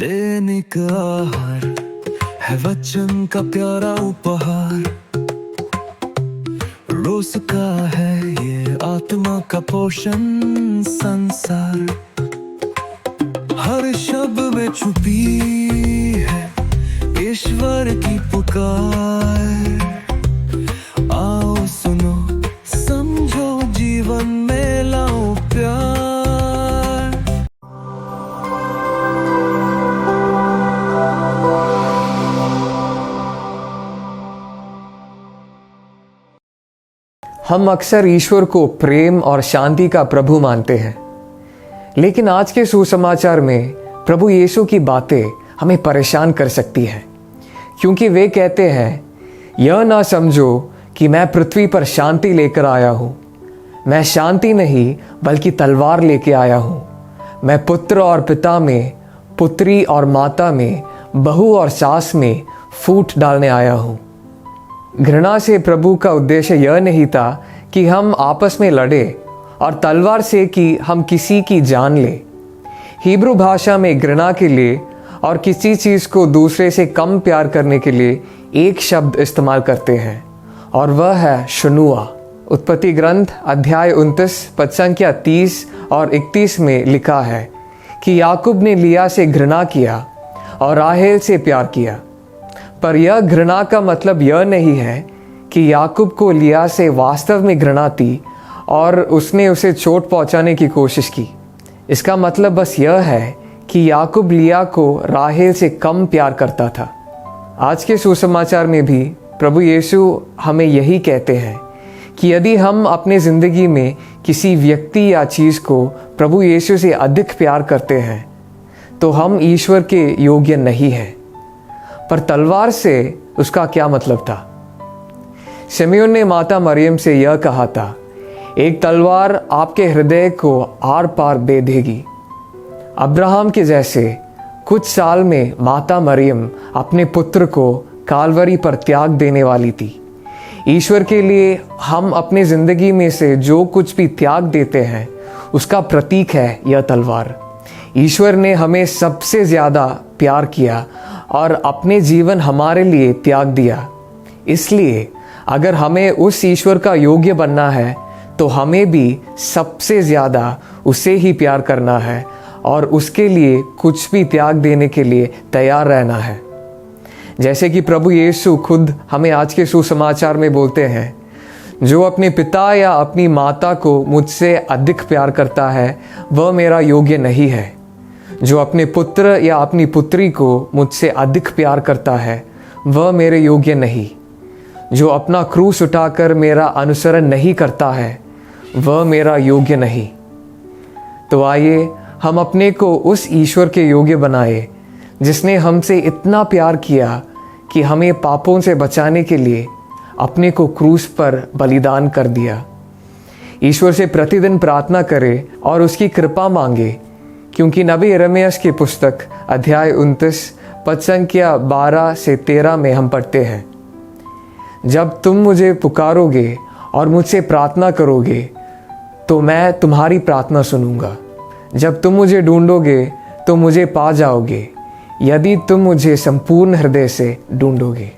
दैनिक आहार है वचन का प्यारा उपहार, रोज का है ये आत्मा का पोषण संसार। हर शब्द में छुपी है ईश्वर की पुकार। आओ सुनो समझो जीवन में लाओ प्यार। हम अक्सर ईश्वर को प्रेम और शांति का प्रभु मानते हैं, लेकिन आज के सुसमाचार में प्रभु यीशु की बातें हमें परेशान कर सकती हैं, क्योंकि वे कहते हैं, यह ना समझो कि मैं पृथ्वी पर शांति लेकर आया हूँ। मैं शांति नहीं बल्कि तलवार लेके आया हूँ। मैं पुत्र और पिता में, पुत्री और माता में, बहू और सास में फूट डालने आया हूँ। घृणा से प्रभु का उद्देश्य यह नहीं था कि हम आपस में लड़े, और तलवार से कि हम किसी की जान लें। हिब्रू भाषा में घृणा के लिए और किसी चीज़ को दूसरे से कम प्यार करने के लिए एक शब्द इस्तेमाल करते हैं, और वह है शनुआ। उत्पत्ति ग्रंथ अध्याय 29 पद संख्या 30 और 31 में लिखा है कि याकूब ने लिया से घृणा किया और राहेल से प्यार किया। पर यह घृणा का मतलब यह नहीं है कि याकूब को लिया से वास्तव में घृणा थी और उसने उसे चोट पहुंचाने की कोशिश की। इसका मतलब बस यह है कि याकूब लिया को राहेल से कम प्यार करता था। आज के सुसमाचार में भी प्रभु यीशु हमें यही कहते हैं कि यदि हम अपने ज़िंदगी में किसी व्यक्ति या चीज़ को प्रभु यीशु से अधिक प्यार करते हैं तो हम ईश्वर के योग्य नहीं हैं। पर तलवार से उसका क्या मतलब था? शिमयोन ने माता मरियम से यह कहा था, एक तलवार आपके हृदय को आर पार दे देगी। अब्राहम के जैसे कुछ साल में माता मरियम अपने पुत्र को कालवरी पर त्याग देने वाली थी। ईश्वर के लिए हम अपनी ज़िंदगी में से जो कुछ भी त्याग देते हैं उसका प्रतीक है यह तलवार। ईश्वर ने हमें सबसे ज़्यादा प्यार किया और अपने जीवन हमारे लिए त्याग दिया। इसलिए अगर हमें उस ईश्वर का योग्य बनना है तो हमें भी सबसे ज़्यादा उसे ही प्यार करना है और उसके लिए कुछ भी त्याग देने के लिए तैयार रहना है। जैसे कि प्रभु यीशु खुद हमें आज के सुसमाचार में बोलते हैं, जो अपने पिता या अपनी माता को मुझसे अधिक प्यार करता है वह मेरा योग्य नहीं है। जो अपने पुत्र या अपनी पुत्री को मुझसे अधिक प्यार करता है वह मेरे योग्य नहीं। जो अपना क्रूस उठाकर मेरा अनुसरण नहीं करता है वह मेरा योग्य नहीं। तो आइए हम अपने को उस ईश्वर के योग्य बनाए जिसने हमसे इतना प्यार किया कि हमें पापों से बचाने के लिए अपने को क्रूस पर बलिदान कर दिया। ईश्वर से प्रतिदिन प्रार्थना करें और उसकी कृपा मांगे, क्योंकि नबी यिर्मयाह की पुस्तक अध्याय 29 पद संख्या 12 से 13 में हम पढ़ते हैं, जब तुम मुझे पुकारोगे और मुझसे प्रार्थना करोगे तो मैं तुम्हारी प्रार्थना सुनूंगा। जब तुम मुझे ढूंढोगे तो मुझे पा जाओगे, यदि तुम मुझे संपूर्ण हृदय से ढूंढोगे।